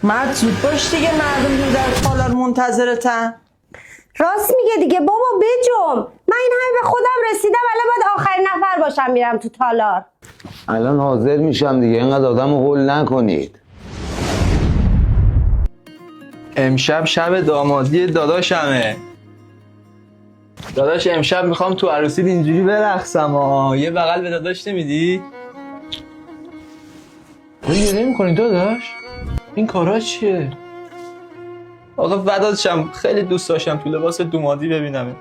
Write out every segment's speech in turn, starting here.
مرد زود باش دیگه، مردم دور در تالار منتظرتن. راست میگه دیگه بابا، بجم. من این همه به خودم رسیدم، الان باید آخرین نفر باشم میرم تو تالار. الان حاضر میشم دیگه، اینقدر آدم هول نکنید. امشب شب دامادی داداشمه. داداش امشب میخوام تو عروسی اینجوری برقصم. یه بغل به داداش نمیدی؟ تو گریه میکنی داداش؟ این کارا چیه؟ آقا فداتشم، خیلی دوست داشتم تو لباس دومادی ببینم.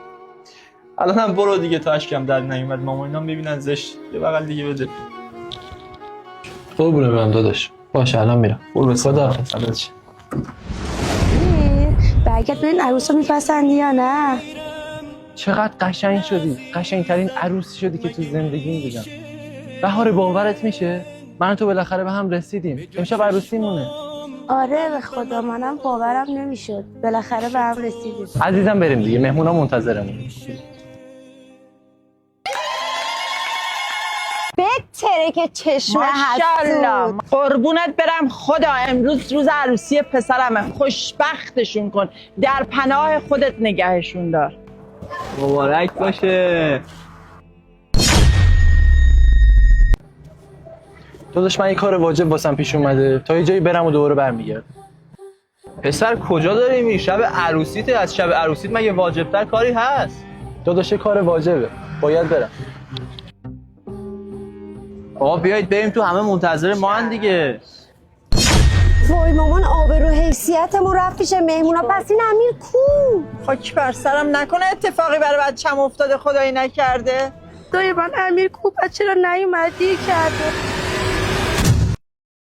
الان هم برو دیگه، تا اشکم در نیومد، مامانینام ببینن زشت. یه بغل دیگه بده. قربونه برم داداش. باشه الان میرم. قربون خدا فداتش. برگرد ببین عروسا میپسندی یا نه. چقدر قشنگ شدی. قشنگترین عروسی شدی که تو زندگیم دیدم. بهار باورت میشه؟ من و تو بالاخره به هم رسیدیم. امشب عروسیمونه. آره به خدا منم باورم نمیشد، بالاخره به هم رسیدیم. عزیزم بریم دیگه، مهمونا منتظرمون. بتره که چشم ماشاءالله، قربونت برم خدا. امروز روز عروسی پسرمه، خوشبختشون کن، در پناه خودت نگهشون دار. مبارک باشه. داداش من یه کار واجب واسم پیش اومده، تا یه جایی برم و دوباره برمیگردم. پسر کجا داری میری؟ شب عروسیت، از شب عروسیت مگه واجبتر کاری هست؟ داداش یه کار واجبه، باید برم. آقا بیایید بریم تو، همه منتظر ما هن دیگه. وای مامان، آبرو حیثیتمون رفت پیش مهمونا، پس این امیر کو؟ خاک بر سرم، نکنه اتفاقی برای بچه‌م افتاده خدایی نکرده. دایی من امیر کو؟ چرا نیومد؟ دیر کرده.